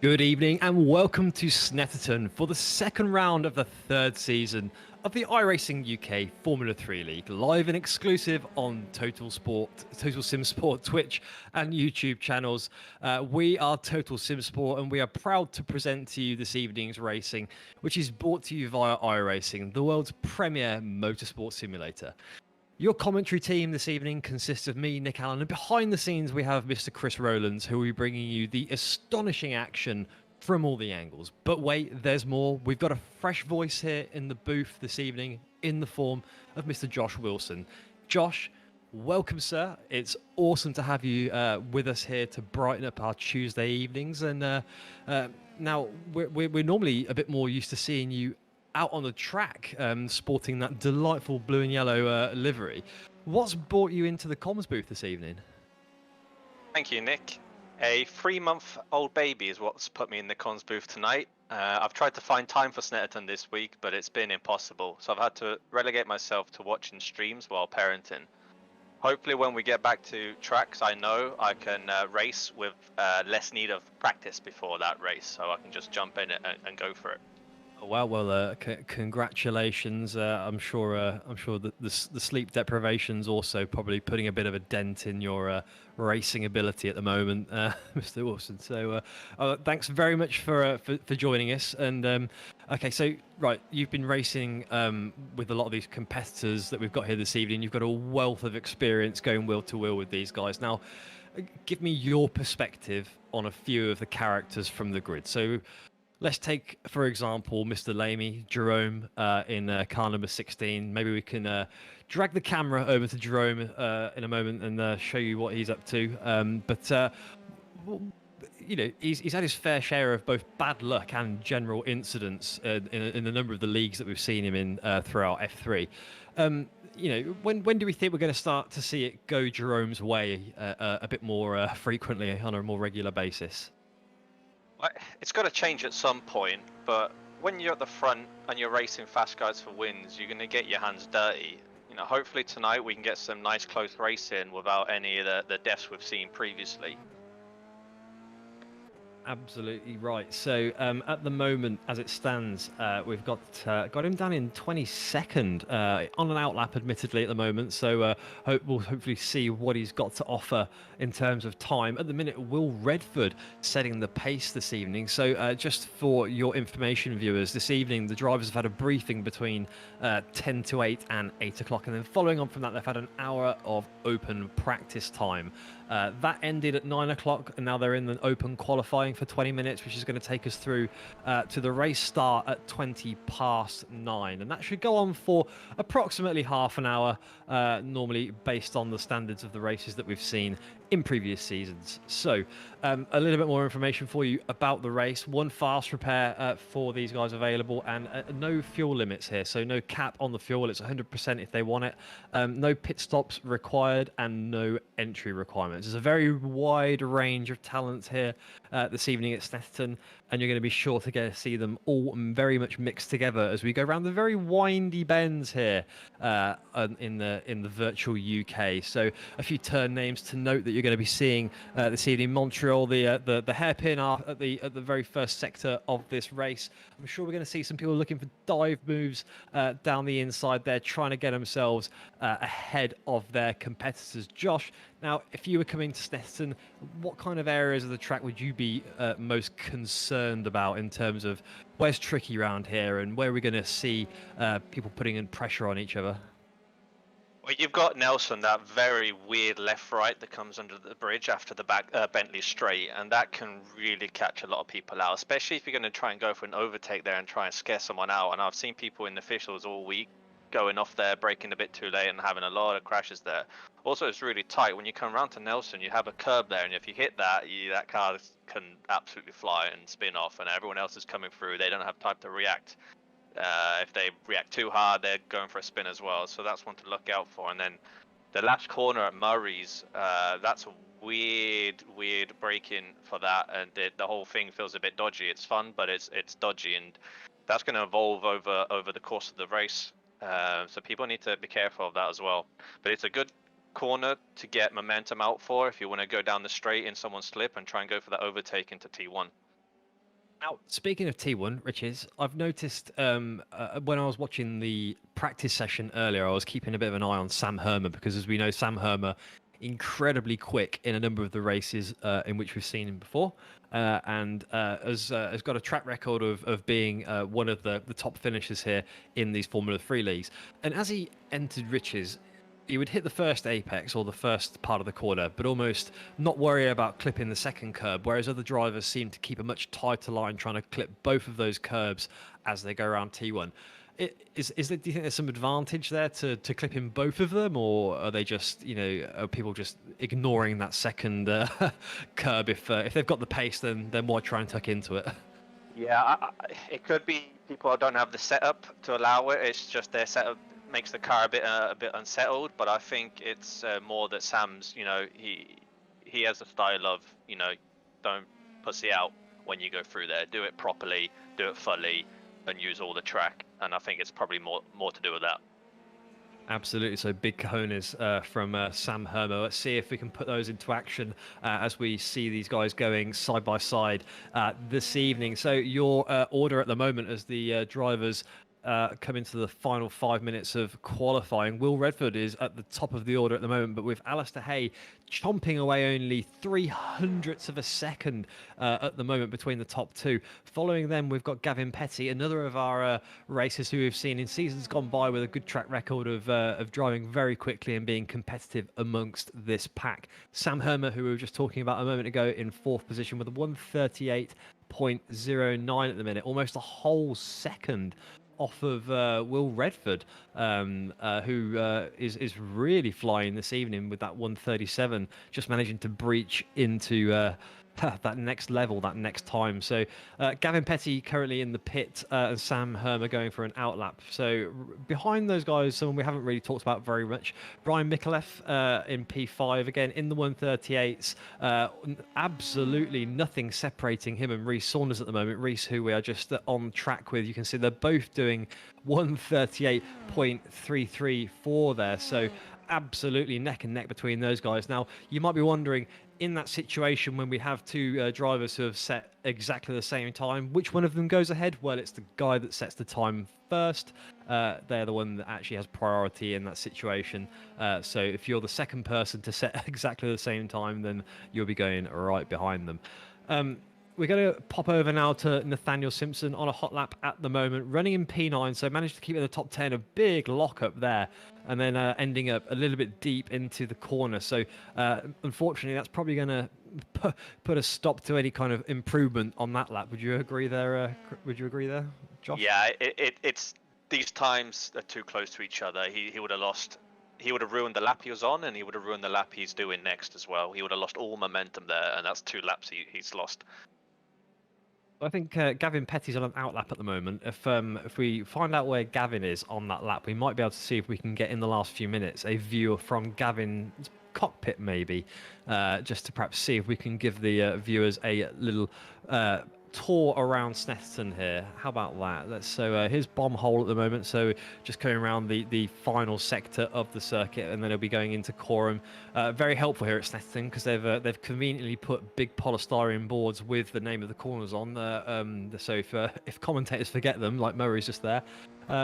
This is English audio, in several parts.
Good evening and welcome to Snetterton for the second round of the third season of the iRacing UK Formula 3 League, live and exclusive on Total Sim Sport Twitch and YouTube channels. We are Total Sim Sport and we are proud to present to you this evening's racing, which is brought to you via iRacing, the world's premier motorsport simulator. Your commentary team this evening consists of me, Nick Allen, and behind the scenes we have Mr. Chris Rowlands, who will be bringing you the astonishing action from all the angles. But wait, there's more. We've got a fresh voice here in the booth this evening in the form of Mr. Josh Wilson. Josh, welcome, sir. It's awesome to have you with us here to brighten up our Tuesday evenings. And now we're normally a bit more used to seeing you out on the track, sporting that delightful blue and yellow livery. What's brought you into the comms booth this evening? Thank you, Nick. A 3-month-old baby is what's put me in the comms booth tonight. I've tried to find time for Snetterton this week, but it's been impossible. So I've had to relegate myself to watching streams while parenting. Hopefully when we get back to tracks, I know I can race with less need of practice before that race, so I can just jump in and go for it. Well, congratulations. I'm sure that the sleep deprivation's also probably putting a bit of a dent in your racing ability at the moment, Mr. Wilson. So thanks very much for joining us. And okay, so right, you've been racing with a lot of these competitors that we've got here this evening. You've got a wealth of experience going wheel to wheel with these guys. Now, give me your perspective on a few of the characters from the grid. So let's take, for example, Mr. Lamy, Jerome, in car number 16. Maybe we can drag the camera over to Jerome in a moment and show you what he's up to. You know, he's had his fair share of both bad luck and general incidents in a number of the leagues that we've seen him in throughout F3. You know, when do we think we're going to start to see it go Jerome's way a bit more frequently on a more regular basis? It's got to change at some point, but when you're at the front and you're racing fast guys for wins, you're going to get your hands dirty. You know, hopefully tonight we can get some nice close racing without any of the deaths we've seen previously. Absolutely right. So at the moment, as it stands, we've got him down in 22nd on an outlap, admittedly, at the moment. So we'll hopefully see what he's got to offer in terms of time. At the minute, Will Redford setting the pace this evening. So just for your information, viewers, this evening the drivers have had a briefing between 10 to 8 and 8 o'clock, and then following on from that, they've had an hour of open practice time. That ended at 9 o'clock, and now they're in the open qualifying for 20 minutes, which is going to take us through to the race start at 20 past 9. And that should go on for approximately half an hour, normally based on the standards of the races that we've seen in previous seasons. So a little bit more information for you about the race. One fast repair for these guys available, and no fuel limits here. So no cap on the fuel. It's 100% if they want it. No pit stops required and no entry requirements. There's a very wide range of talents here this evening at Snetterton, and you're going to be sure to get to see them all very much mixed together as we go around the very windy bends here in the virtual UK. So a few turn names to note that you're going to be seeing this evening. Montreal, the hairpin at the very first sector of this race. I'm sure we're going to see some people looking for dive moves down the inside there, trying to get themselves ahead of their competitors. Josh, now, if you were coming to Snetterton, what kind of areas of the track would you be most concerned about in terms of where's tricky around here and where are we going to see people putting in pressure on each other? Well, you've got Nelson, that very weird left-right that comes under the bridge after the back Bentley straight, and that can really catch a lot of people out, especially if you're going to try and go for an overtake there and try and scare someone out. And I've seen people in the officials all week going off there, braking a bit too late and having a lot of crashes there. Also, it's really tight. When you come around to Nelson, you have a curb there, and if you hit that, that car can absolutely fly and spin off, and everyone else is coming through. They don't have time to react. If they react too hard, they're going for a spin as well. So that's one to look out for. And then the last corner at Murray's, that's a weird break-in for that, and the whole thing feels a bit dodgy. It's fun, but it's dodgy, and that's going to evolve over the course of the race. So people need to be careful of that as well. But it's a good corner to get momentum out for if you want to go down the straight in someone's slip and try and go for that overtake into T1. Now, speaking of T1, Riches, I've noticed when I was watching the practice session earlier, I was keeping a bit of an eye on Sam Hermer because, as we know, Sam Hermer incredibly quick in a number of the races in which we've seen him before, and has got a track record of being one of the top finishers here in these Formula 3 leagues. And as he entered Riches, he would hit the first apex or the first part of the corner, but almost not worry about clipping the second curb, whereas other drivers seem to keep a much tighter line trying to clip both of those curbs as they go around T1. Do you think there's some advantage there to clipping both of them, or are they just, are people just ignoring that second curb? If they've got the pace, then why try and tuck into it? Yeah, it could be people don't have the setup to allow it. It's just their setup makes the car a bit unsettled. But I think it's more that Sam's, he has a style of, don't pussy out when you go through there. Do it properly, do it fully, and use all the track. And I think it's probably more to do with that. Absolutely. So big cojones from Sam Hermo. Let's see if we can put those into action as we see these guys going side by side this evening. So your order at the moment as the drivers come into the final 5 minutes of qualifying. Will Redford is at the top of the order at the moment, but with Alistair Hay chomping away only 300ths of a second at the moment between the top two. Following them, we've got Gavin Petty, another of our racers who we've seen in seasons gone by with a good track record of driving very quickly and being competitive amongst this pack. Sam Hermer, who we were just talking about a moment ago, in fourth position with a 1:38.09 at the minute, almost a whole second off of Will Redford, who is really flying this evening with that 1:37, just managing to breach into that next level, that next time. So Gavin Petty currently in the pit, and Sam Hermer going for an outlap. So behind those guys, someone we haven't really talked about very much, Brian Mikulev in P5, again in the 1:38s. Absolutely nothing separating him and Reece Saunders at the moment. Reece, who we are just on track with, you can see they're both doing 1:38.334 there. So absolutely neck and neck between those guys. Now, you might be wondering, in that situation when we have two drivers who have set exactly the same time, which one of them goes ahead? Well, it's the guy that sets the time first. They're the one that actually has priority in that situation. So if you're the second person to set exactly the same time, then you'll be going right behind them. We're going to pop over now to Nathaniel Simpson on a hot lap at the moment, running in P9, so managed to keep in the top 10, a big lock-up there, and then ending up a little bit deep into the corner. So unfortunately, that's probably going to put a stop to any kind of improvement on that lap. Would you agree there? Josh? Yeah, it's these times are too close to each other. He would have lost. He would have ruined the lap he was on, and he would have ruined the lap he's doing next as well. He would have lost all momentum there, and that's 2 laps he's lost. I think Gavin Petty's on an outlap at the moment. If we find out where Gavin is on that lap, we might be able to see if we can get in the last few minutes a view from Gavin's cockpit, maybe, just to perhaps see if we can give the viewers a little tour around Snetterton here. How about that? So here's bomb hole at the moment, so just coming around the final sector of the circuit, and then it'll be going into Coram. Very helpful here at Snetterton because they've conveniently put big polystyrene boards with the name of the corners on. So if commentators forget them, like Murray's just there,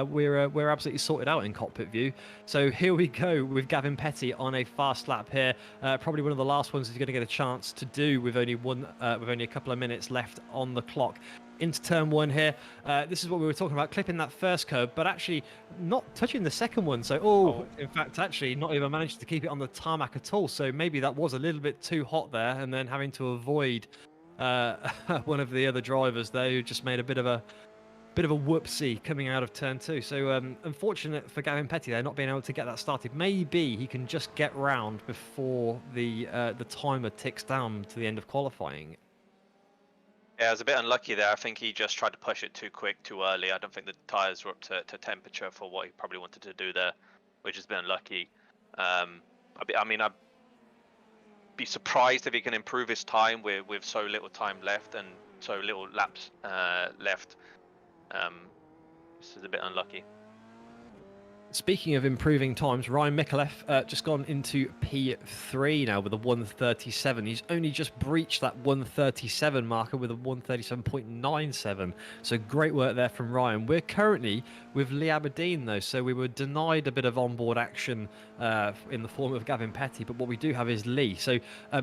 we're absolutely sorted out in cockpit view. So here we go with Gavin Petty on a fast lap here. Probably one of the last ones he's going to get a chance to do with only a couple of minutes left on the clock. Into turn 1 here. This is what we were talking about, clipping that first curb, but actually not touching the second one. So, in fact, actually not even managed to keep it on the tarmac at all. So maybe that was a little bit too hot there, and then having to avoid one of the other drivers there who just made a bit of a whoopsie coming out of turn 2. So unfortunate for Gavin Petty there, not being able to get that started. Maybe he can just get round before the timer ticks down to the end of qualifying. Yeah, I was a bit unlucky there. I think he just tried to push it too quick, too early. I don't think the tyres were up to temperature for what he probably wanted to do there, which has been unlucky. I'd be surprised if he can improve his time with so little time left and so little laps left. This is a bit unlucky. Speaking of improving times, Ryan Mikulev just gone into P3 now with a 1:37. He's only just breached that 1:37 marker with a 1:37.97. So great work there from Ryan. We're currently with Lee Aberdeen though, so we were denied a bit of onboard action in the form of Gavin Petty, but what we do have is Lee. So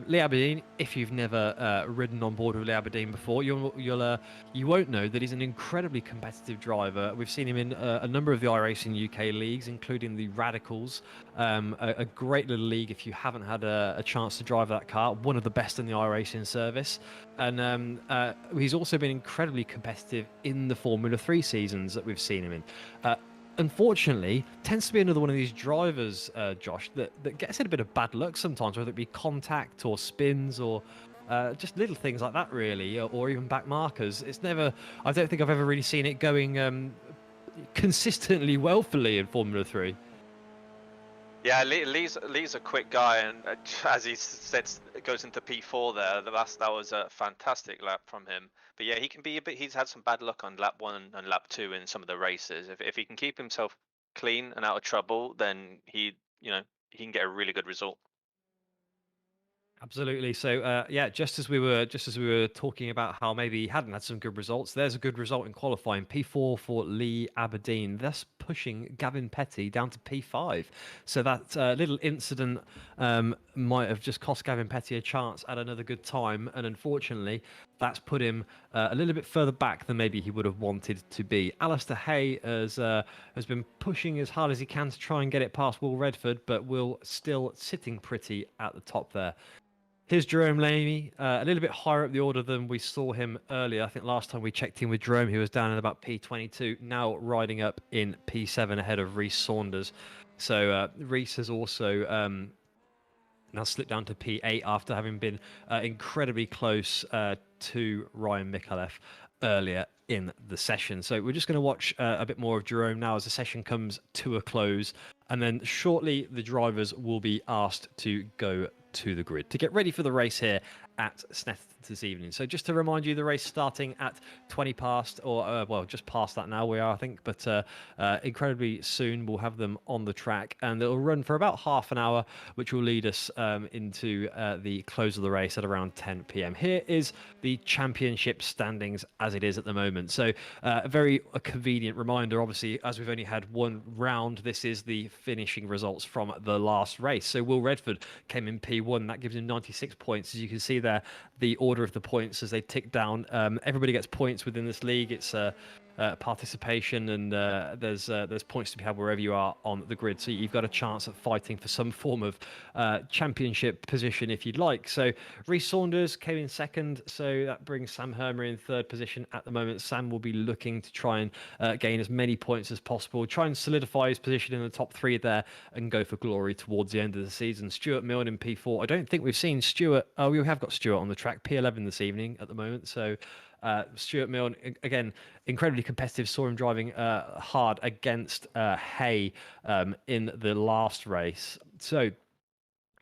Lee Aberdeen, if you've never ridden on board with Lee Aberdeen before, you won't know that he's an incredibly competitive driver. We've seen him in a number of the iRacing UK leagues, including the Radicals, a great little league if you haven't had a chance to drive that car, one of the best in the iRacing service. And he's also been incredibly competitive in the Formula 3 seasons that we've seen him in. Unfortunately, tends to be another one of these drivers, Josh, that gets in a bit of bad luck sometimes, whether it be contact or spins or just little things like that, really, or even back markers. It's never. I don't think I've ever really seen it going consistently well for Lee in Formula 3. Yeah, Lee's a quick guy, and as he said, goes into P4 there. That was a fantastic lap from him. But yeah, he can be a bit. He's had some bad luck on lap 1 and lap 2 in some of the races. If he can keep himself clean and out of trouble, then he can get a really good result. Absolutely. So yeah, just as we were talking about how maybe he hadn't had some good results, there's a good result in qualifying. P4 for Lee Aberdeen, thus pushing Gavin Petty down to P5. So that little incident might have just cost Gavin Petty a chance at another good time, and unfortunately, that's put him a little bit further back than maybe he would have wanted to be. Alistair Hay has been pushing as hard as he can to try and get it past Will Redford, but Will still sitting pretty at the top there. Here's Jerome Lamy, a little bit higher up the order than we saw him earlier. I think last time we checked in with Jerome, he was down in about P22, now riding up in P7 ahead of Reese Saunders. So Reese has also now slipped down to P8 after having been incredibly close to Ryan Mikulev earlier in the session. So we're just going to watch a bit more of Jerome now as the session comes to a close. And then shortly, the drivers will be asked to go to the grid to get ready for the race here at Snetterton this evening. So just to remind you, the race starting at 20 past, or well, just past that now we are, I think, but incredibly soon we'll have them on the track, and it'll run for about half an hour, which will lead us into the close of the race at around 10 p.m. Here is the championship standings as it is at the moment. So a very convenient reminder, obviously, as we've only had one round, this is the finishing results from the last race. So Will Redford came in P1. That gives him 96 points. As you can see there, the order of the points as they tick down. Everybody gets points within this league. It's participation, and there's points to be had wherever you are on the grid. So you've got a chance at fighting for some form of championship position if you'd like. So Reese Saunders came in second, so that brings Sam Hermer in third position at the moment. Sam will be looking to try and gain as many points as possible, try and solidify his position in the top 3 there, and go for glory towards the end of the season. Stuart Milne in P4. I don't think we've seen Stuart. Oh, we have got Stuart on the track, P11 this evening at the moment. So Stuart Milne, again, incredibly competitive. Saw him driving hard against Hay in the last race. So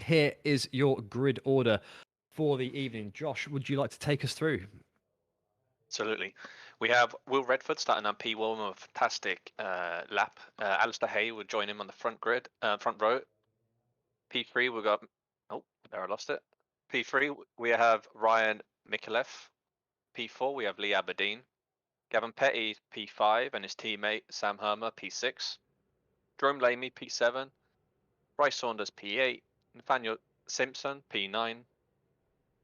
here is your grid order for the evening. Josh, would you like to take us through? Absolutely. We have Will Redford starting on P1 with a fantastic lap. Alistair Hay will join him on the front row. P3 we've got, oh, there I lost it. P3 we have Ryan Mikulev. P4 we have Lee Aberdeen. Gavin Petty P5 and his teammate Sam Hermer P6. Jerome Lamy P7. Bryce Saunders P8. Nathaniel Simpson P9.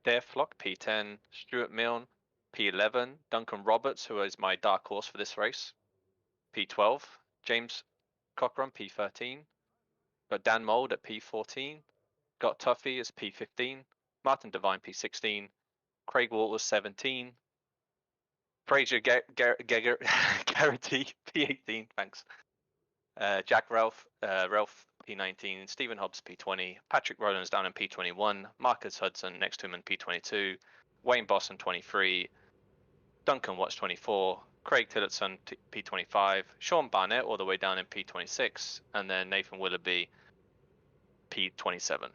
Dave Flock P10. Stuart Milne P11. Duncan Roberts, who is my dark horse for this race, P12. James Cochran P13. Got Dan Mould at P14. Got Tuffy as P15. Martin Devine P16. Craig Walters 17. Fraser Garrity P18. Thanks. Jack Ralph P19. Stephen Hobbs P20. Patrick Rowlands down in P21. Marcus Hudson next to him in P22. Wayne Boston 23. Duncan Watts 24. Craig Tillotson P25. Sean Barnett all the way down in P26. And then Nathan Willoughby P27.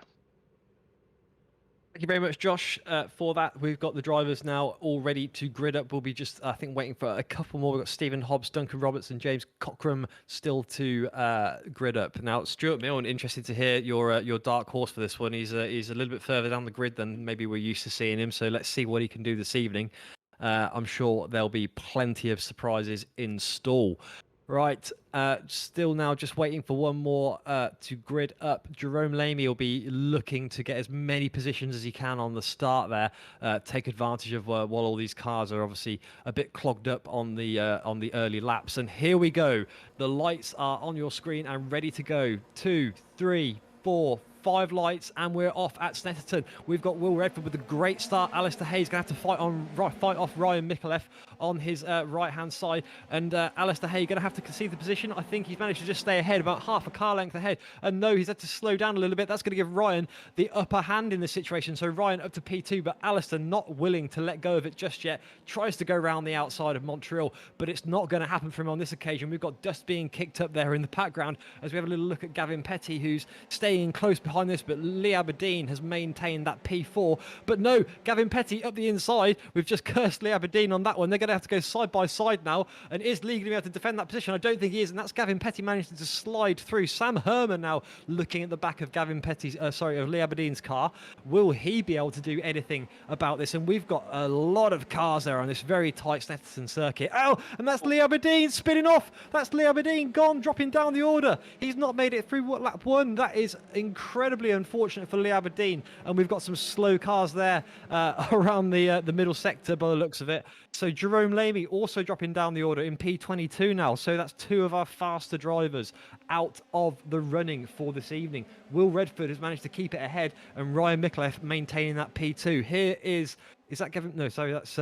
Thank you very much, Josh, for that. We've got the drivers now all ready to grid up. We'll be just, I think, waiting for a couple more. We've got Stephen Hobbs, Duncan Roberts, and James Cockram still to grid up. Now, Stuart Milne, interested to hear your dark horse for this one. He's a little bit further down the grid than maybe we're used to seeing him. So let's see what he can do this evening. I'm sure there'll be plenty of surprises in stall. Right, still now just waiting for one more to grid up. Jerome Lamy will be looking to get as many positions as he can on the start there, take advantage of while all these cars are obviously a bit clogged up on the early laps. And here we go. The lights are on your screen and ready to go. 2, 3, 4, 5 lights, and we're off at Snetterton. We've got Will Redford with a great start. Alistair Hayes going to have to fight off Ryan Mikulev on his right-hand side. And Alistair Hayes going to have to concede the position. I think he's managed to just stay ahead, about half a car length ahead. And no, he's had to slow down a little bit. That's going to give Ryan the upper hand in this situation. So Ryan up to P2, but Alistair not willing to let go of it just yet. Tries to go around the outside of Montreal, but it's not going to happen for him on this occasion. We've got dust being kicked up there in the background as we have a little look at Gavin Petty, who's staying close behind this, but Lee Aberdeen has maintained that P4. But no, Gavin Petty up the inside. We've just cursed Lee Aberdeen on that one. They're going to have to go side by side now. And is Lee going to be able to defend that position? I don't think he is. And that's Gavin Petty managing to slide through. Sam Herman now looking at the back of Gavin Petty's, of Lee Aberdeen's car. Will he be able to do anything about this? And we've got a lot of cars there on this very tight Snetterton circuit. Oh, and that's Lee Aberdeen spinning off. That's Lee Aberdeen gone, dropping down the order. He's not made it through lap 1. That is incredibly unfortunate for Lee Aberdeen. And we've got some slow cars there around the middle sector by the looks of it. So Jerome Lamy also dropping down the order in P22 now. So that's 2 of our faster drivers out of the running for this evening. Will Redford has managed to keep it ahead, and Ryan Mikulev maintaining that P2. Here is that Gavin? No, sorry, that's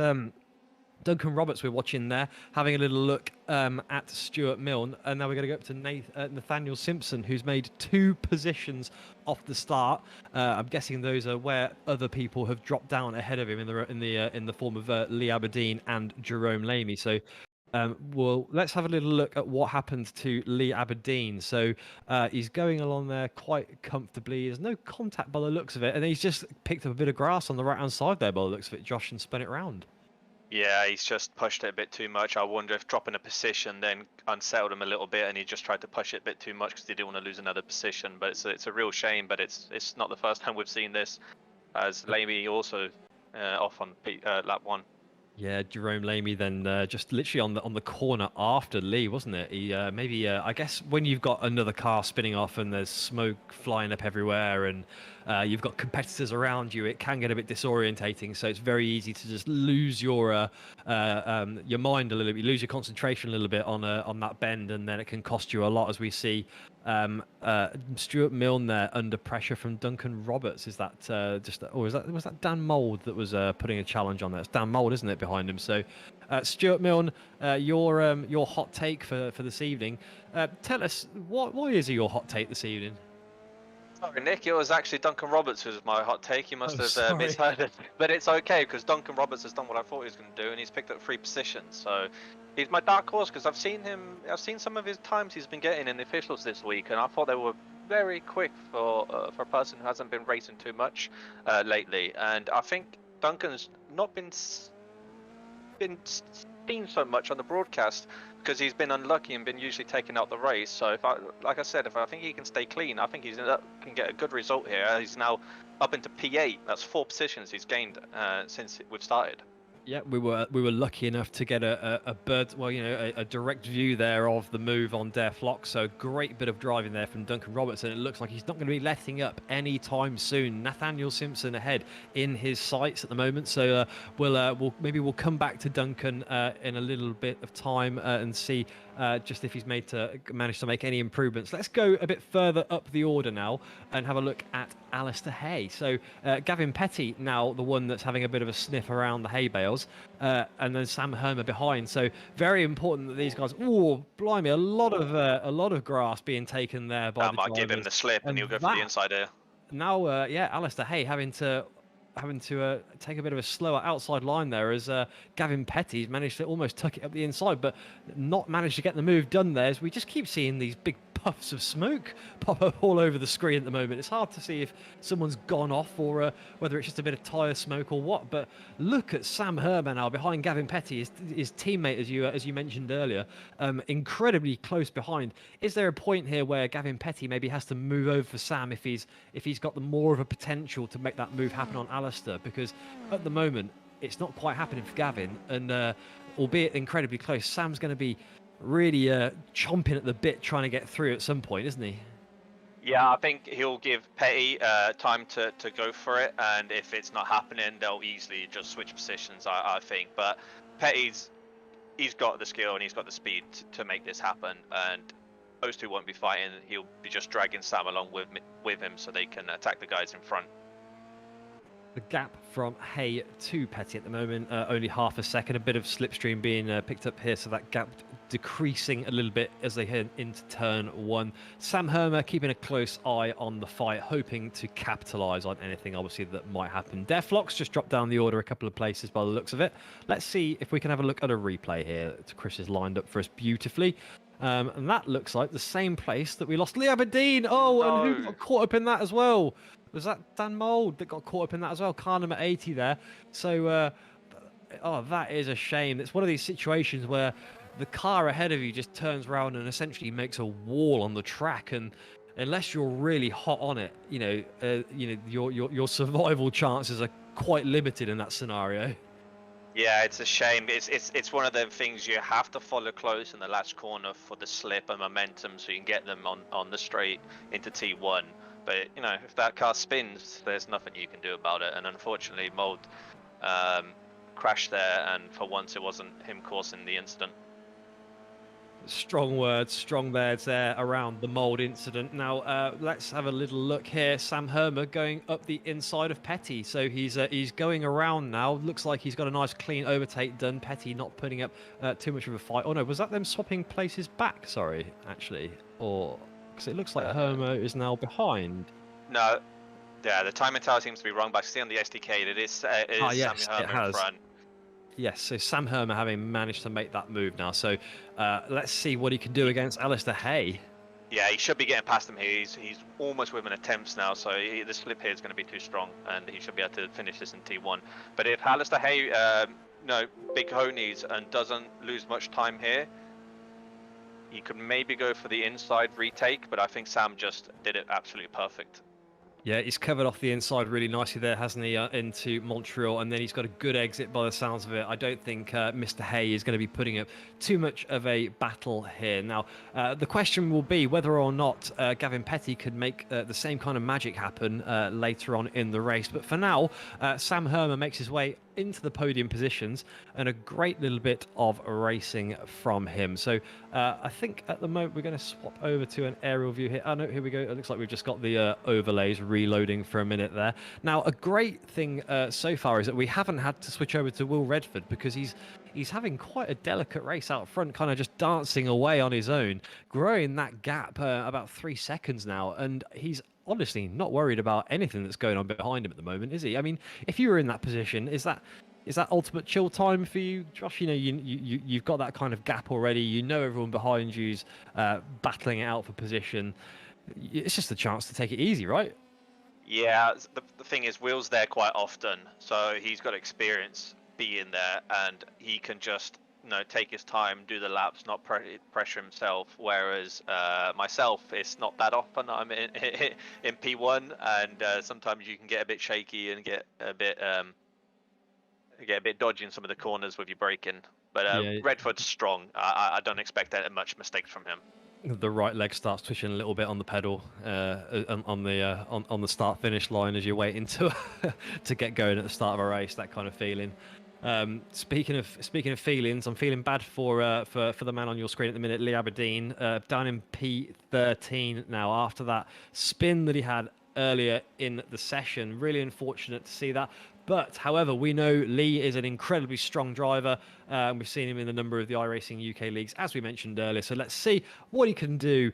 Duncan Roberts we're watching there, having a little look at Stuart Milne. And now we're going to go up to Nathaniel Simpson, who's made 2 positions off the start. I'm guessing those are where other people have dropped down ahead of him in the form of Lee Aberdeen and Jerome Lamy. So well, let's have a little look at what happened to Lee Aberdeen. So he's going along there quite comfortably. There's no contact by the looks of it, and he's just picked up a bit of grass on the right-hand side there by the looks of it, Josh, and spun it round. Yeah, he's just pushed it a bit too much. I wonder if dropping a position then unsettled him a little bit, and he just tried to push it a bit too much because he didn't want to lose another position. But it's a real shame. But it's not the first time we've seen this, as Lamy also off on lap 1. Yeah, Jerome Lamy then just literally on the corner after Lee, wasn't it? He maybe I guess when you've got another car spinning off and there's smoke flying up everywhere and you've got competitors around you, it can get a bit disorientating. So it's very easy to just lose your mind a little bit, lose your concentration a little bit on that bend, and then it can cost you a lot, as we see Stuart Milne there under pressure from Duncan Roberts. Is that was that Dan Mould that was putting a challenge on there? It's Dan Mould, isn't it, behind him? So Stuart Milne, your hot take for this evening. Tell us why is your hot take this evening? Sorry, Nick, it was actually Duncan Roberts who was my hot take. You must have misheard it. But it's okay, because Duncan Roberts has done what I thought he was going to do, and he's picked up 3 positions. So he's my dark horse, because I've seen some of his times he's been getting in the officials this week, and I thought they were very quick for a person who hasn't been racing too much lately. And I think Duncan's not been seen so much on the broadcast, because he's been unlucky and been usually taking out the race. So if I think he can stay clean, I think can get a good result here. He's now up into P8. That's 4 positions he's gained since we've started. Yeah, we were lucky enough to get a direct view there of the move on Der Flock. So great bit of driving there from Duncan Roberts, and it looks like he's not going to be letting up anytime soon. Nathaniel Simpson ahead in his sights at the moment. So we'll come back to Duncan in a little bit of time and see just if he's managed to make any improvements. Let's go a bit further up the order now and have a look at Alistair Hay. So Gavin Petty now the one that's having a bit of a sniff around the hay bales, and then Sam Herman behind. So very important that these guys. Oh, blimey! A lot of grass being taken there by the drivers. I might give him the slip, and he'll go for the inside here. Now, Alistair Hay having to having to take a bit of a slower outside line there as Gavin Petty's managed to almost tuck it up the inside, but not managed to get the move done there. As we just keep seeing these big puffs of smoke pop up all over the screen at the moment. It's hard to see if someone's gone off or whether it's just a bit of tyre smoke or what. But look at Sam Herman now behind Gavin Petty, his teammate, as you mentioned earlier, incredibly close behind. Is there a point here where Gavin Petty maybe has to move over for Sam if he's got the more of a potential to make that move happen on Alistair? Because at the moment it's not quite happening for Gavin, and albeit incredibly close, Sam's going to be really chomping at the bit trying to get through at some point, isn't he? Yeah, I think he'll give Petty time to go for it, and if it's not happening, they'll easily just switch positions, I think. But he's got the skill and he's got the speed to make this happen, and those two won't be fighting. He'll be just dragging Sam along with him so they can attack the guys in front. The gap from Hay to Petty at the moment, only half a second. A bit of slipstream being picked up here, so that gap decreasing a little bit as they head into turn one. Sam Hermer keeping a close eye on the fight, hoping to capitalise on anything, obviously, that might happen. Deflox just dropped down the order a couple of places by the looks of it. Let's see if we can have a look at a replay here. Chris has lined up for us beautifully. And that looks like the same place that we lost Lee Aberdeen. Oh, no. And who got caught up in that as well? Was that Dan Mould that got caught up in that as well? Car number 80 there. So, that is a shame. It's one of these situations where the car ahead of you just turns around and essentially makes a wall on the track, and unless you're really hot on it, your survival chances are quite limited in that scenario. Yeah, it's a shame. It's one of the things you have to follow close in the last corner for the slip and momentum, so you can get them on the straight into T1. But if that car spins, there's nothing you can do about it. And unfortunately, Mould crashed there, and for once, it wasn't him causing the incident. Strong words, strong words there around the Mould incident. Now, let's have a little look here. Sam Hermer going up the inside of Petty. So he's going around now. Looks like he's got a nice clean overtake done. Petty not putting up too much of a fight. Oh, no, was that them swapping places back? Sorry, actually. Or, because it looks like Hermer is now behind. No, yeah, the timing tower seems to be wrong, but I see on the SDK it is yes, Sam Hermer in front. Yes, so Sam Hermer having managed to make that move now. So let's see what he can do against Alistair Hay. Yeah, he should be getting past him here. He's almost within attempts now, so the slip here is going to be too strong, and he should be able to finish this in T1. But if Alistair Hay, big honies and doesn't lose much time here, he could maybe go for the inside retake, but I think Sam just did it absolutely perfect. Yeah, he's covered off the inside really nicely there, hasn't he, into Montreal, and then he's got a good exit by the sounds of it. I don't think Mr. Hay is going to be putting up too much of a battle here. Now, the question will be whether or not Gavin Petty could make the same kind of magic happen later on in the race. But for now, Sam Hermer makes his way into the podium positions, and a great little bit of racing from him. So I think at the moment we're going to swap over to an aerial view here. Oh no, here we go. It looks like we've just got the overlays reloading for a minute there. Now, a great thing so far is that we haven't had to switch over to Will Redford, because he's having quite a delicate race out front, kind of just dancing away on his own, growing that gap about 3 seconds now, and he's honestly not worried about anything that's going on behind him at the moment, is he? I mean, if you were in that position, is that ultimate chill time for you, Josh? You've got that kind of gap already. You know everyone behind you's battling it out for position. It's just a chance to take it easy, right? Yeah, the thing is, Will's there quite often, so he's got experience being there, and he can just take his time, do the laps, not pressure himself. Whereas myself, it's not that often I'm in P1, and sometimes you can get a bit shaky and get a bit dodgy in some of the corners with your braking. But Redford's strong. I don't expect that much mistakes from him. The right leg starts twitching a little bit on the pedal on the start finish line as you're waiting to get going at the start of a race. That kind of feeling. Speaking of feelings, I'm feeling bad for the man on your screen at the minute, Lee Aberdeen, down in P13 now after that spin that he had earlier in the session. Really unfortunate to see that, But, however, we know Lee is an incredibly strong driver. We've seen him in a number of the iRacing UK leagues, as we mentioned earlier. So let's see what he can do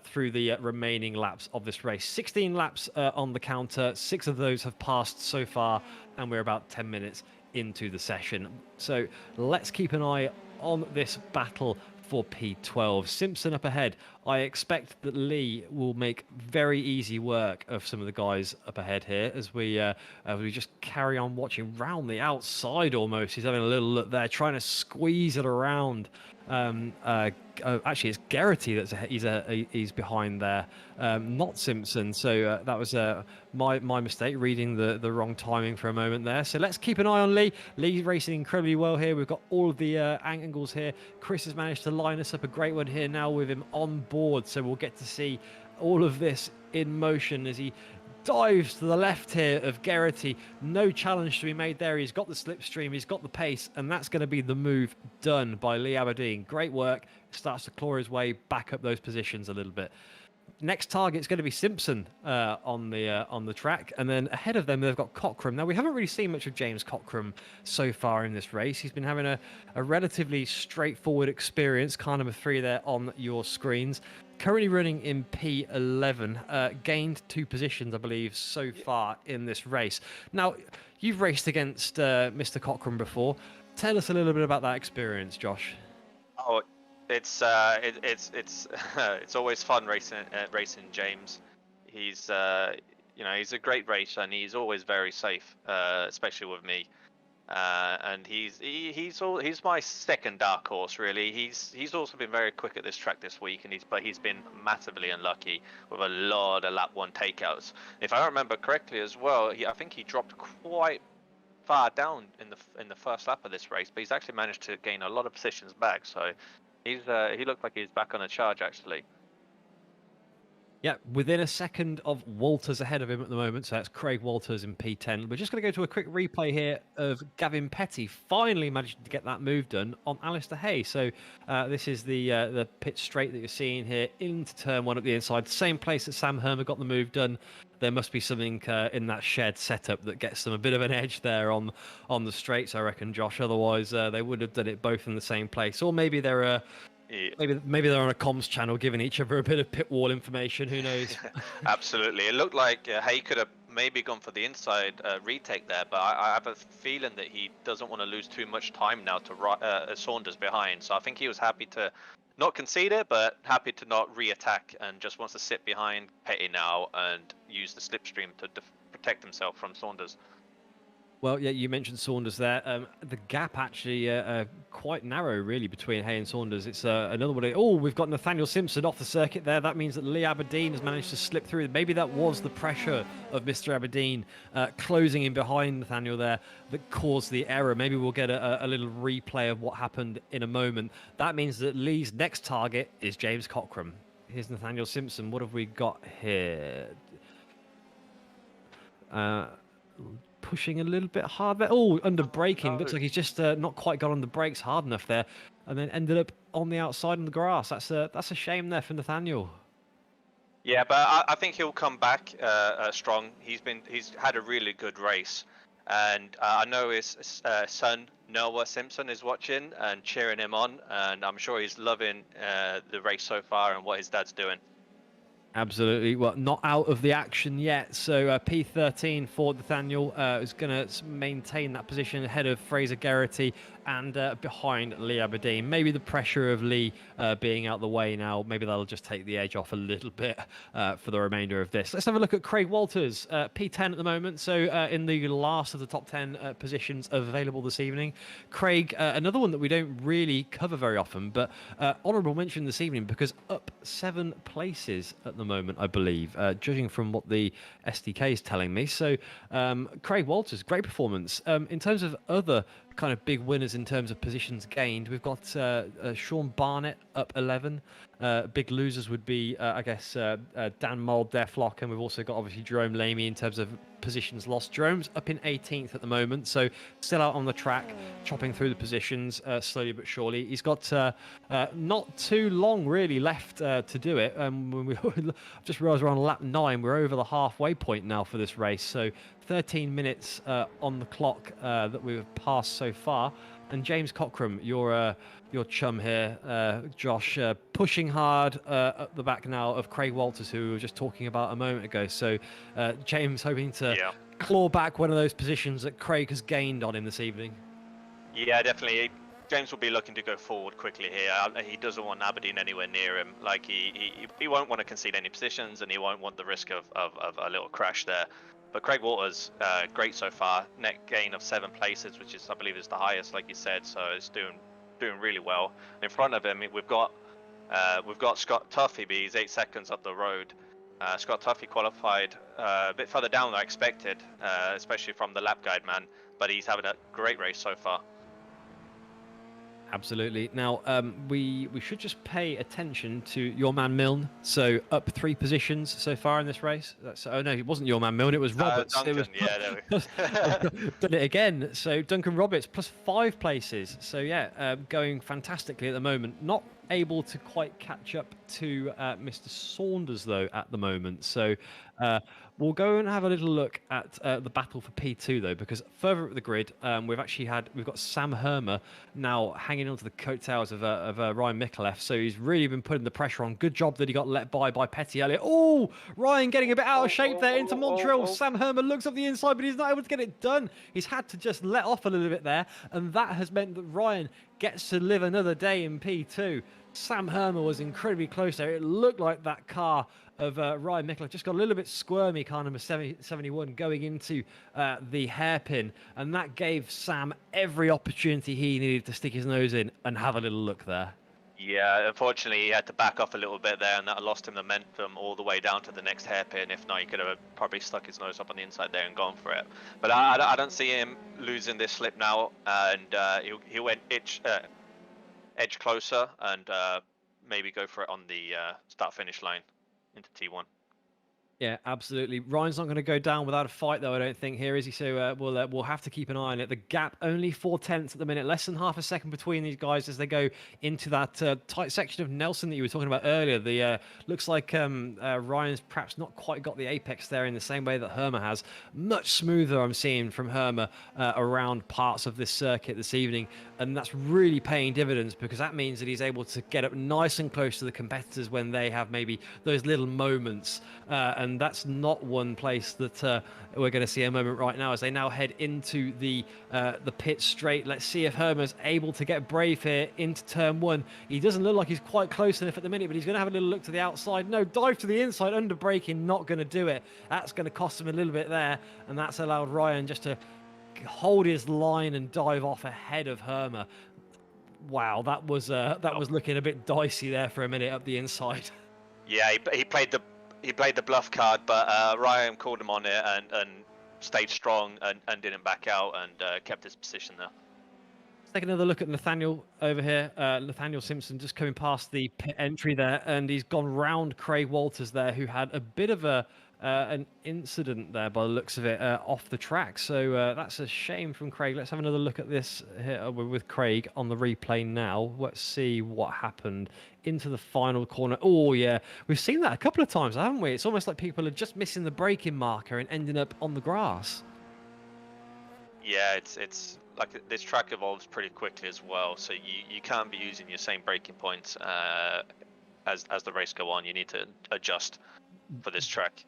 through the remaining laps of this race. 16 laps on the counter. 6 of those have passed so far, and we're about 10 minutes into the session. So let's keep an eye on this battle for P12. Simpson up ahead. I expect that Lee will make very easy work of some of the guys up ahead here as we just carry on watching round the outside almost. He's having a little look there, trying to squeeze it around. Actually, it's Geraghty he's behind there, not Simpson. So that was my mistake, reading the wrong timing for a moment there. So let's keep an eye on Lee. Lee's racing incredibly well here. We've got all of the angles here. Chris has managed to line us up a great one here now with him on board. So we'll get to see all of this in motion as he dives to the left here of Geraghty. No challenge to be made there. He's got the slipstream, he's got the pace, and that's going to be the move done by Lee Aberdeen. Great work. Starts to claw his way back up those positions a little bit. Next target is going to be Simpson on the track, and then ahead of them they've got Cockram. Now we haven't really seen much of James Cockram so far in this race. He's been having a relatively straightforward experience. Car number 3 there on your screens. Currently running in P11, gained 2 positions, I believe, so far in this race. Now, you've raced against Mr. Cockram before. Tell us a little bit about that experience, Josh. Oh, it's it's always fun racing James. He's he's a great racer and he's always very safe, especially with me. And he's my second dark horse really. He's also been very quick at this track this week, and he's been massively unlucky with a lot of lap 1 takeouts. If I remember correctly as well, I think he dropped quite far down in the first lap of this race, but he's actually managed to gain a lot of positions back. So he looked like he's back on a charge actually. Yeah, within a second of Walters ahead of him at the moment. So that's Craig Walters in P10. We're just going to go to a quick replay here of Gavin Petty finally managing to get that move done on Alistair Hay. So this is the pit straight that you're seeing here into turn 1 at the inside. Same place that Sam Hermer got the move done. There must be something in that shared setup that gets them a bit of an edge there on the straights, I reckon, Josh. Otherwise, they would have done it both in the same place. Or maybe they're... Maybe they're on a comms channel giving each other a bit of pit wall information. Who knows? Absolutely. It looked like Hay could have maybe gone for the inside retake there, but I have a feeling that he doesn't want to lose too much time now to Saunders behind. So I think he was happy to not concede it, but happy to not re-attack and just wants to sit behind Petty now and use the slipstream to protect himself from Saunders. Well, yeah, you mentioned Saunders there. The gap actually quite narrow, really, between Hay and Saunders. It's another one. Oh, we've got Nathaniel Simpson off the circuit there. That means that Lee Aberdeen has managed to slip through. Maybe that was the pressure of Mr. Aberdeen closing in behind Nathaniel there that caused the error. Maybe we'll get a little replay of what happened in a moment. That means that Lee's next target is James Cockram. Here's Nathaniel Simpson. What have we got here? Pushing a little bit hard there. Oh, under braking. Looks like he's just not quite got on the brakes hard enough there, and then ended up on the outside in the grass. That's a shame there for Nathaniel. Yeah, but I think he'll come back strong. He's had a really good race, and I know his son Noah Simpson is watching and cheering him on, and I'm sure he's loving the race so far and what his dad's doing. Absolutely. Well, not out of the action yet. So P13 for Nathaniel is going to maintain that position ahead of Fraser Geraghty and behind Lee Aberdeen. Maybe the pressure of Lee being out the way now, maybe that'll just take the edge off a little bit for the remainder of this. Let's have a look at Craig Walters, P10 at the moment. So in the last of the top 10 positions available this evening. Craig, another one that we don't really cover very often, but honourable mention this evening because up 7 places at the moment, I believe, judging from what the SDK is telling me. So Craig Walters, great performance. In terms of other kind of big winners in terms of positions gained, we've got Sean Barnett up 11. Big losers would be, I guess, Dan Mould, Deflock, and we've also got obviously Jerome Lamy in terms of positions lost. Jerome's up in 18th at the moment, so still out on the track, chopping through the positions slowly but surely. He's got not too long really left to do it. I've just realised we're on lap 9. We're over the halfway point now for this race, so 13 minutes on the clock that we've passed so far. And James Cockram, your chum here, Josh, pushing hard at the back now of Craig Walters, who we were just talking about a moment ago. So James hoping to claw back one of those positions that Craig has gained on him this evening. Yeah, definitely. James will be looking to go forward quickly here. He doesn't want Aberdeen anywhere near him. Like he won't want to concede any positions, and he won't want the risk of a little crash there. But Craig Walters, great so far. Net gain of 7 places, which is, I believe, is the highest, like you said. So it's doing really well. In front of him, we've got Scott Tuffy, but he's 8 seconds up the road. Scott Tuffy qualified a bit further down than I expected, especially from the lap guide man. But he's having a great race so far. Absolutely. Now, we should just pay attention to your man Milne. So up 3 positions so far in this race. Oh no, it wasn't your man Milne. It was Roberts. Duncan, it was, yeah, there we go. done it again. So Duncan Roberts plus 5 places. So yeah, going fantastically at the moment. Not able to quite catch up to Mr. Saunders though at the moment. So we'll go and have a little look at the battle for P2 though, because further up the grid, we've got Sam Hermer now hanging onto the coattails of Ryan Micallef. So he's really been putting the pressure on. Good job that he got let by Petty earlier. Oh, Ryan getting a bit out of shape there into Montreal. Sam Hermer looks up the inside, but he's not able to get it done. He's had to just let off a little bit there, and that has meant that Ryan gets to live another day in P2. Sam Hermer was incredibly close there. It looked like that car of Ryan Micallef just got a little bit squirmy, car number 71, going into the hairpin. And that gave Sam every opportunity he needed to stick his nose in and have a little look there. Yeah, unfortunately, he had to back off a little bit there, and that lost him the momentum all the way down to the next hairpin. If not, he could have probably stuck his nose up on the inside there and gone for it. But I don't see him losing this slip now, and he went edge closer and maybe go for it on the start-finish line into T1. Yeah, absolutely. Ryan's not going to go down without a fight, though, I don't think, here, is he? So we'll have to keep an eye on it. The gap, only 4/10 at the minute, less than half a second between these guys as they go into that tight section of Nelson that you were talking about earlier. The looks like Ryan's perhaps not quite got the apex there in the same way that Hermer has. Much smoother, I'm seeing, from Hermer around parts of this circuit this evening. And that's really paying dividends, because that means that he's able to get up nice and close to the competitors when they have maybe those little moments. And that's not one place that we're going to see a moment right now as they now head into the pit straight. Let's see if Hermer's able to get brave here into turn 1. He doesn't look like he's quite close enough at the minute, but he's going to have a little look to the outside. No, dive to the inside, under braking, not going to do it. That's going to cost him a little bit there, and that's allowed Ryan just to hold his line and dive off ahead of Hermer. Wow, that was looking a bit dicey there for a minute up the inside. Yeah, he played the bluff card, but Ryan called him on it and stayed strong and didn't back out and kept his position there. Let's take another look at Nathaniel over here. Nathaniel Simpson just coming past the pit entry there, and he's gone round Craig Walters there, who had a bit of an incident there by the looks of it off the track. So that's a shame from Craig. Let's have another look at this here with Craig on the replay now. Let's see what happened into the final corner. Oh yeah, we've seen that a couple of times, haven't we? It's almost like people are just missing the braking marker and ending up on the grass. Yeah, it's like this track evolves pretty quickly as well, so you can't be using your same braking points as the race go on. You need to adjust for this track.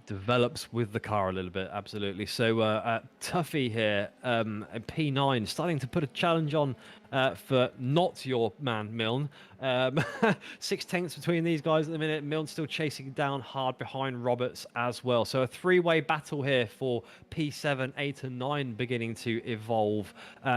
Develops with the car a little bit, absolutely. So Tuffy here, P9, starting to put a challenge on for not your man Milne. 6 tenths between these guys at the minute. Milne's still chasing down hard behind Roberts as well. So a 3-way battle here for P7, 8 and 9 beginning to evolve.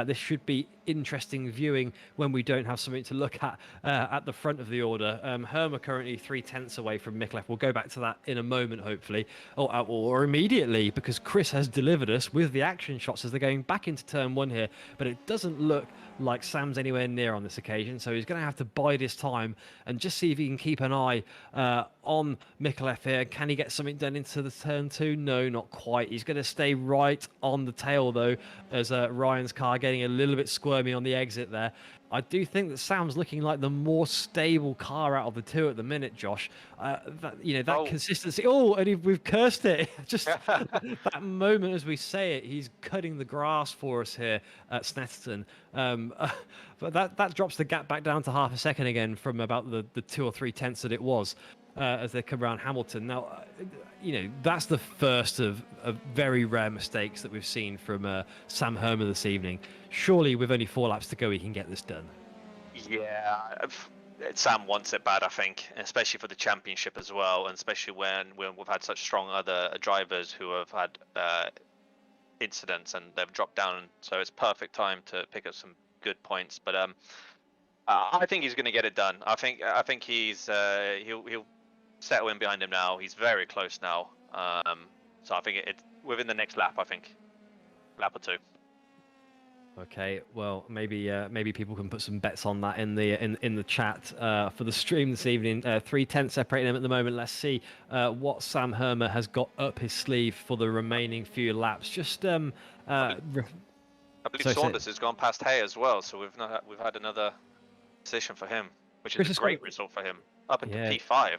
This should be interesting viewing when we don't have something to look at the front of the order. Hermer currently 3 tenths away from Micallef. We'll go back to that in a moment, hopefully, or immediately, because Chris has delivered us with the action shots as they're going back into turn 1 here. But it doesn't look like Sam's anywhere near on this occasion, so he's going to have to bide his time and just see if he can keep an eye on Micallef here. Can he get something done into the turn 2? No, not quite. He's going to stay right on the tail, though, as Ryan's car getting a little bit squirmy on the exit there. I do think that Sam's looking like the more stable car out of the two at the minute, Josh. That consistency. Oh, and we've cursed it. Just that moment as we say it, he's cutting the grass for us here at Snetterton. But that drops the gap back down to half a second again from about the 2 or 3 tenths that it was as they come around Hamilton. Now, that's the first of very rare mistakes that we've seen from Sam Herman this evening. Surely, with only 4 laps to go, he can get this done. Yeah, Sam wants it bad, I think, especially for the championship as well, and especially when we've had such strong other drivers who have had incidents and they've dropped down. So it's perfect time to pick up some good points. But I think he's going to get it done. I think he'll settle in behind him now. He's very close now. So I think it's within the next lap. I think lap or 2. Okay, well, maybe people can put some bets on that in the chat for the stream this evening. 3 tenths separating them at the moment. Let's see what Sam Herman has got up his sleeve for the remaining few laps. Just I believe Saunders has gone past Hay as well, so we've had another position for him, which is a great result for him, up into P5.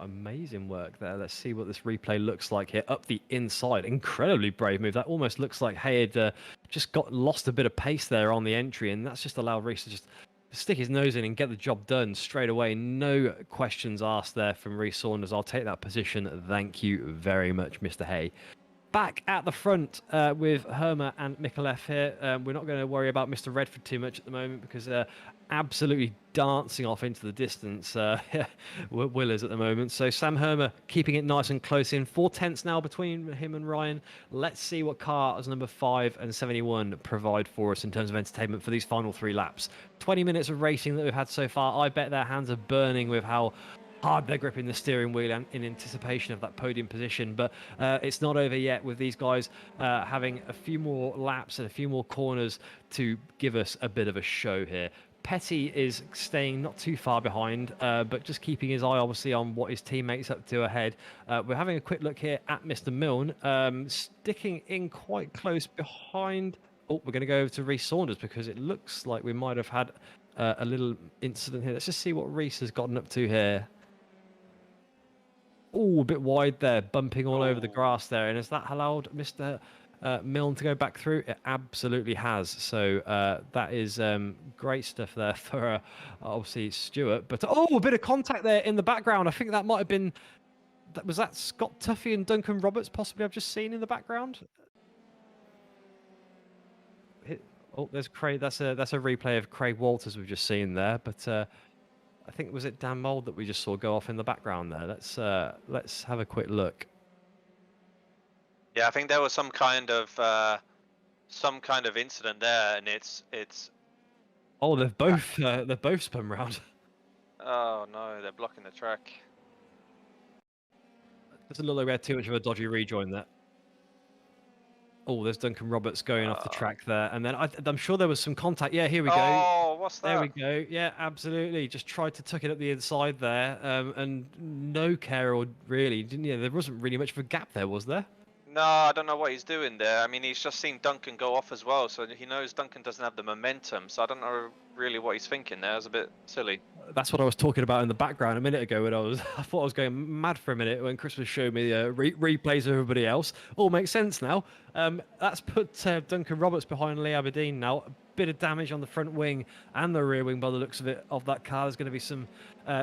Amazing work there. Let's see what this replay looks like here. Up the inside. Incredibly brave move. That almost looks like Hay had just lost a bit of pace there on the entry, and that's just allowed Reese to just stick his nose in and get the job done straight away. No questions asked there from Reese Saunders. I'll take that position. Thank you very much, Mr. Hay. Back at the front with Herma and Micallef here. We're not going to worry about Mr. Redford too much at the moment because absolutely dancing off into the distance. Willers at the moment. So Sam Herma keeping it nice and close in. 4 tenths now between him and Ryan. Let's see what cars number 5 and 71 provide for us in terms of entertainment for these final 3 laps. 20 minutes of racing that we've had so far. I bet their hands are burning with how hard they're gripping the steering wheel in anticipation of that podium position. But it's not over yet with these guys having a few more laps and a few more corners to give us a bit of a show here. Petty is staying not too far behind, but just keeping his eye obviously on what his teammates up to ahead. We're having a quick look here at Mr. Milne, sticking in quite close behind. Oh, we're going to go over to Reese Saunders because it looks like we might have had a little incident here. Let's just see what Reese has gotten up to here. Oh, a bit wide there, bumping all over the grass there. And has that allowed Mr. Milne to go back through? It absolutely has. So that is great stuff there for obviously Stuart. But a bit of contact there in the background. I think that might have been was that Scott Tuffy and Duncan Roberts possibly I've just seen in the background. Oh, there's Craig. That's a replay of Craig Walters we've just seen there. But I think was it Dan Mould that we just saw go off in the background there. Let's have a quick look. Yeah, I think there was some kind of incident there, and it's. Oh, they've both spun round. Oh no, they're blocking the track. Doesn't look like we had too much of a dodgy rejoin there. Oh, there's Duncan Roberts going off the track there. And then I'm sure there was some contact. Yeah, here we go. Oh, what's that? There we go. Yeah, absolutely. Just tried to tuck it up the inside there. And no care or really, there wasn't really much of a gap there, was there? No, I don't know what he's doing there. I mean, he's just seen Duncan go off as well. So he knows Duncan doesn't have the momentum. So I don't know really what he's thinking there. It was a bit silly. That's what I was talking about in the background a minute ago when I thought I was going mad for a minute when Chris was showing me replays of everybody else. All makes sense now. That's put Duncan Roberts behind Lee Aberdeen now. A bit of damage on the front wing and the rear wing by the looks of it of that car. There's going to be some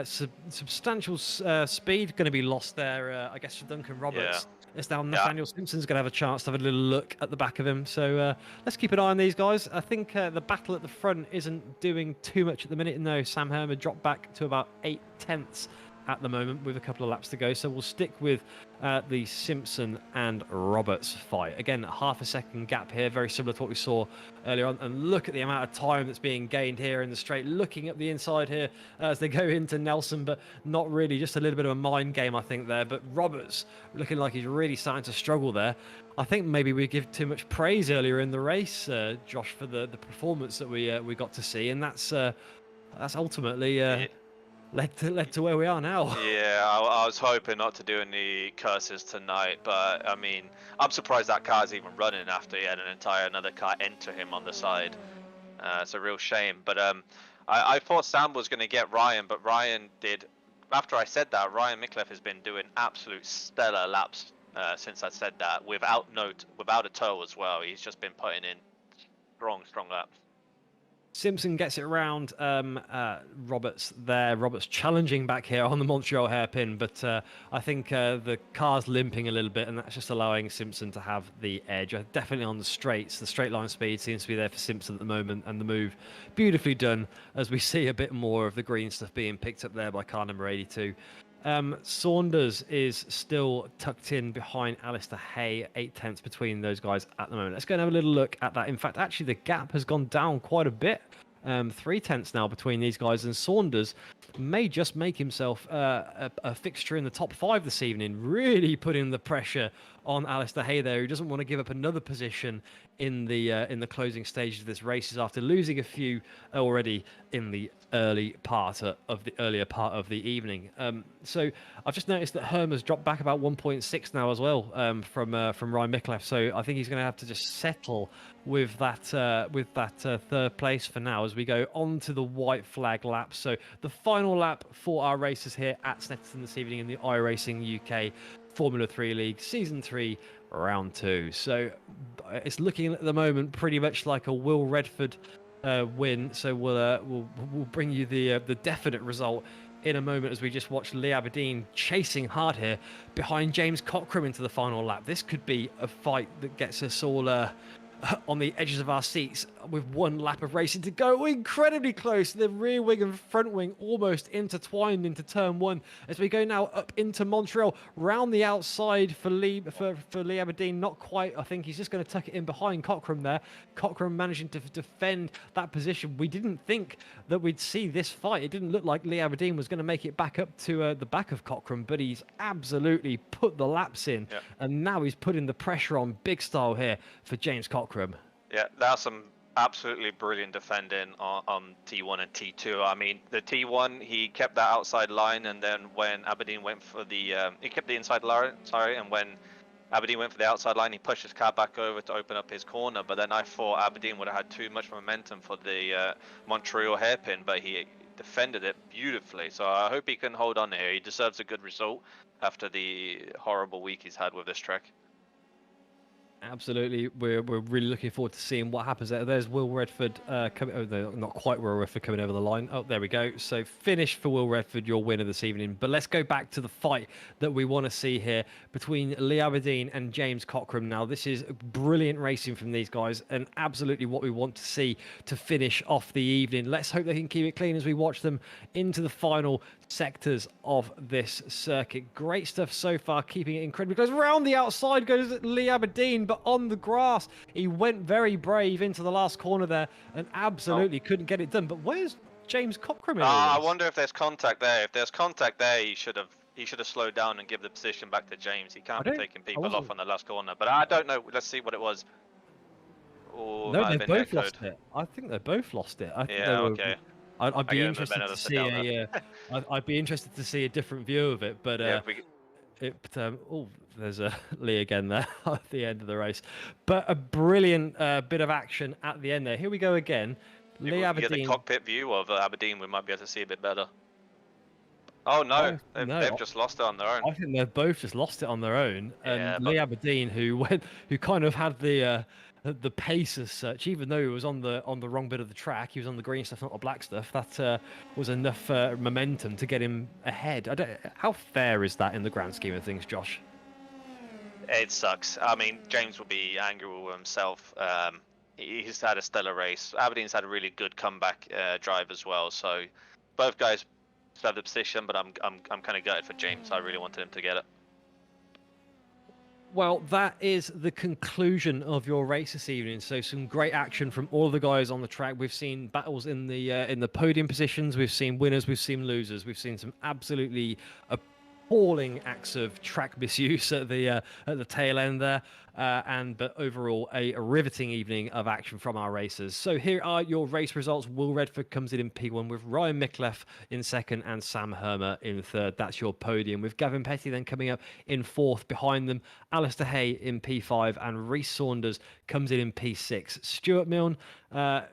substantial speed going to be lost there, I guess, for Duncan Roberts. Yeah. It's now Nathaniel Simpson's going to have a chance to have a little look at the back of him. So let's keep an eye on these guys. I think the battle at the front isn't doing too much at the minute. No, Sam Herman dropped back to about 8 tenths at the moment with a couple of laps to go. So we'll stick with the Simpson and Roberts fight. Again, half a second gap here, very similar to what we saw earlier on. And look at the amount of time that's being gained here in the straight. Looking at the inside here as they go into Nelson, but not really, just a little bit of a mind game, I think, there. But Roberts looking like he's really starting to struggle there. I think maybe we give too much praise earlier in the race, Josh, for the performance that we got to see. And that's ultimately... led to where we are now. Yeah, I was hoping not to do any curses tonight, but I mean, I'm surprised that car's even running after he had another car enter him on the side. It's a real shame. But I thought Sam was going to get Ryan, but Ryan did. After I said that, Ryan Micklef has been doing absolute stellar laps since I said that, without a toe as well. He's just been putting in strong laps. Simpson gets it around Roberts there. Roberts challenging back here on the Montreal hairpin, but I think the car's limping a little bit, and that's just allowing Simpson to have the edge. Definitely on the straights. The straight line speed seems to be there for Simpson at the moment, and the move beautifully done as we see a bit more of the green stuff being picked up there by car number 82. Saunders is still tucked in behind Alistair Hay, 8/10 between those guys at the moment. Let's go and have a little look at that. In fact, actually, the gap has gone down quite a bit. 3/10 now between these guys, and Saunders may just make himself a fixture in the top 5 this evening, really putting the pressure on Alistair Hay there, who doesn't want to give up another position in the closing stages of this race after losing a few already in the earlier part of the evening. So I've just noticed that Herm has dropped back about 1.6 now as well from Ryan Micklef. So I think he's going to have to just settle with that third place for now as we go on to the white flag lap. So the final lap for our racers here at Snetterton this evening in the iRacing UK Formula 3 League Season 3 Round 2. So it's looking at the moment pretty much like a Will Redford win. So we'll bring you the definite result in a moment as we just watch Lee Aberdeen chasing hard here behind James Cockram into the final lap. This could be a fight that gets us all on the edges of our seats with one lap of racing to go. Incredibly close. The rear wing and front wing almost intertwined into turn 1 as we go now up into Montreal, round the outside for Lee Aberdeen. Not quite. I think he's just going to tuck it in behind Cockram there. Cockram managing to defend that position. We didn't think that we'd see this fight. It didn't look like Lee Aberdeen was going to make it back up to the back of Cockram, but he's absolutely put the laps in. Yep. And now he's putting the pressure on big style here for James Cockram. Yeah, that's some absolutely brilliant defending on T1 and T2. I mean, the T1, he kept that outside line, and then when Aberdeen went for the he kept the inside line, and when Aberdeen went for the outside line, he pushed his car back over to open up his corner. But then I thought Aberdeen would have had too much momentum for the Montreal hairpin, but he defended it beautifully. So I hope he can hold on here. He deserves a good result after the horrible week he's had with this track. Absolutely, we're really looking forward to seeing what happens there. There's Will Redford coming. Oh, no, not quite Will Redford coming over the line. Oh, there we go. So finish for Will Redford, your winner this evening. But let's go back to the fight that we want to see here between Lee Aberdeen and James Cockram. Now, this is brilliant racing from these guys, and absolutely what we want to see to finish off the evening. Let's hope they can keep it clean as we watch them into the final sectors of this circuit. Great stuff so far, keeping it incredibly close. Round the outside goes Lee Aberdeen, but on the grass, he went very brave into the last corner there and absolutely couldn't get it done. But where's James Cockram? I wonder if there's contact there. If there's contact there, he should have slowed down and give the position back to James. He can't be taking people off on the last corner. But I don't know. Let's see what it was. Oh, no, they both lost it. I think they both lost it. Okay. I'd be interested to see I'd be interested to see a different view of it, but there's a Lee again there at the end of the race. But a brilliant bit of action at the end there. Here we go again. Lee Aberdeen. Get the cockpit view of Aberdeen. We might be able to see a bit better. Oh no, they've just lost it on their own. I think they've both just lost it on their own. And Lee Aberdeen, who kind of had the pace as such, even though he was on the wrong bit of the track, he was on the green stuff, not the black stuff. That was enough momentum to get him ahead. How fair is that in the grand scheme of things, Josh? It sucks. I mean, James will be angry with himself. He's had a stellar race. Aberdeen's had a really good comeback drive as well. So both guys have the position, but I'm kind of gutted for James. I really wanted him to get it. Well, that is the conclusion of your race this evening. So some great action from all of the guys on the track. We've seen battles in the podium positions. We've seen winners. We've seen losers. We've seen some absolutely appalling acts of track misuse at the tail end there. but overall a riveting evening of action from our racers. So here are your race results. Will Redford comes in P1 with Ryan Micklef in second and Sam Hermer in third. That's your podium, with Gavin Petty then coming up in fourth behind them. Alistair Hay in P5 and Reece Saunders comes in P6. Stuart Milne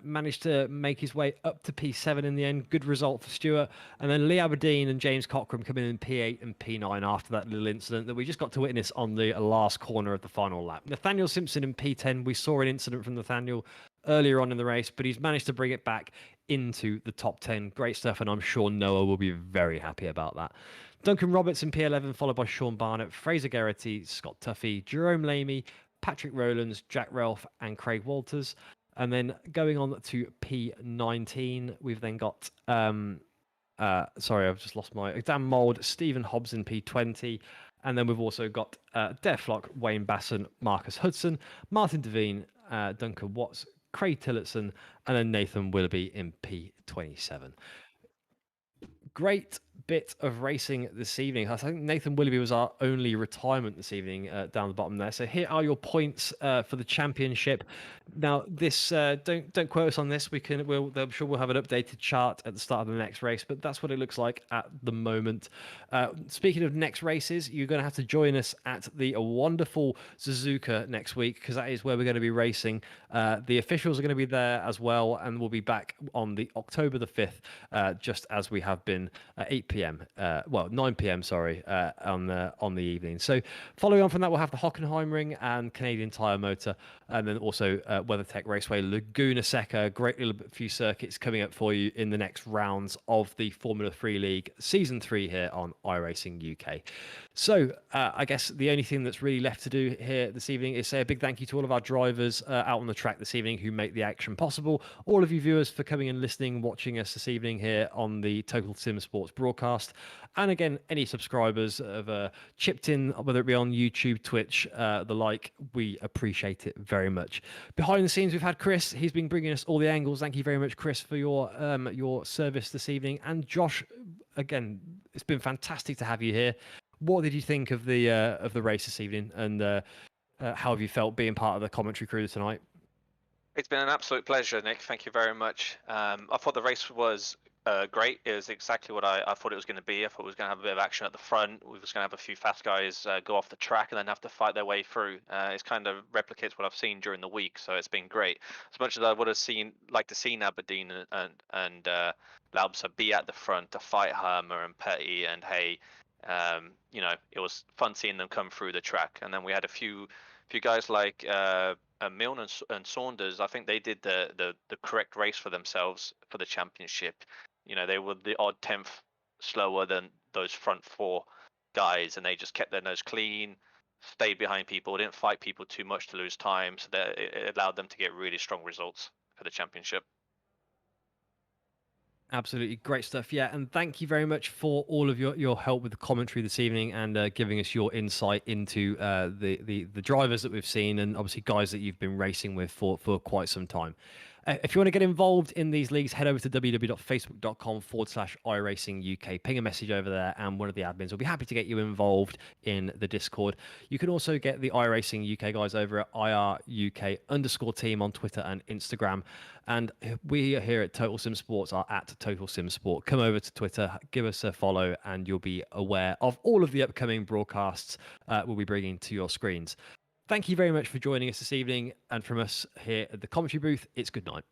managed to make his way up to P7 in the end. Good result for Stuart. And then Lee Aberdeen and James Cockram come in P8 and P9 after that little incident that we just got to witness on the last corner of the final lap. Nathaniel Simpson in P10. We saw an incident from Nathaniel earlier on in the race, but he's managed to bring it back into the top 10. Great stuff, and I'm sure Noah will be very happy about that. Duncan Roberts in P11, followed by Sean Barnett, Fraser Geraghty, Scott Tuffy, Jerome Lamy, Patrick Rowlands, Jack Ralph, and Craig Walters. And then going on to P19, we've then got sorry, I've just lost my Dan Mould, Stephen Hobbs in P20. And then we've also got Dev Flock, Wayne Basson, Marcus Hudson, Martin Devine, Duncan Watts, Craig Tillotson, and then Nathan Willoughby in P27. Great bit of racing this evening. I think Nathan Willoughby was our only retirement this evening down the bottom there. So here are your points for the championship. Now, this don't quote us on this. I'm sure we'll have an updated chart at the start of the next race, but that's what it looks like at the moment. Speaking of next races, you're going to have to join us at the wonderful Suzuka next week, because that is where we're going to be racing. The officials are going to be there as well, and we'll be back on the October the 5th, just as we have been at 8 p.m. 9 p.m. Sorry, on the evening. So following on from that, we'll have the Hockenheimring and Canadian Tire Motor, and then also WeatherTech Raceway Laguna Seca. Great little few circuits coming up for you in the next rounds of the Formula 3 League Season 3 here on iRacing UK. So I guess the only thing that's really left to do here this evening is say a big thank you to all of our drivers out on the track this evening who make the action possible. All of you viewers for coming and listening, watching us this evening here on the Total Sim Sports broadcast. And again, any subscribers have chipped in, whether it be on YouTube, Twitch, the like, we appreciate it very much. Behind the scenes, we've had Chris. He's been bringing us all the angles. Thank you very much, Chris, for your service this evening. And Josh, again, it's been fantastic to have you here. What did you think of the race this evening, and how have you felt being part of the commentary crew tonight? It's been an absolute pleasure, Nick. Thank you very much. I thought the race was great. It was exactly what I thought it was going to be. I thought it was going to have a bit of action at the front. We was going to have a few fast guys go off the track and then have to fight their way through. It's kind of replicates what I've seen during the week, so it's been great. As much as I would have liked to see Aberdeen and Laubser be at the front to fight Hermer and Petty and Hay. It was fun seeing them come through the track, and then we had a few guys like Milne and Saunders. I think they did the correct race for themselves for the championship. They were the odd 10th slower than those front four guys, and they just kept their nose clean, stayed behind people, didn't fight people too much to lose time, so that it allowed them to get really strong results for the championship. Absolutely great stuff. Yeah, and thank you very much for all of your help with the commentary this evening, and giving us your insight into the drivers that we've seen, and obviously guys that you've been racing with for quite some time. If you want to get involved in these leagues, head over to www.facebook.com/iRacingUK. Ping a message over there, and one of the admins will be happy to get you involved in the Discord. You can also get the iRacing UK guys over at IRUK_team on Twitter and Instagram. And we here at Total Sim Sports are at Total Sim Sport. Come over to Twitter, give us a follow, and you'll be aware of all of the upcoming broadcasts we'll be bringing to your screens. Thank you very much for joining us this evening, and from us here at the commentary booth, it's good night.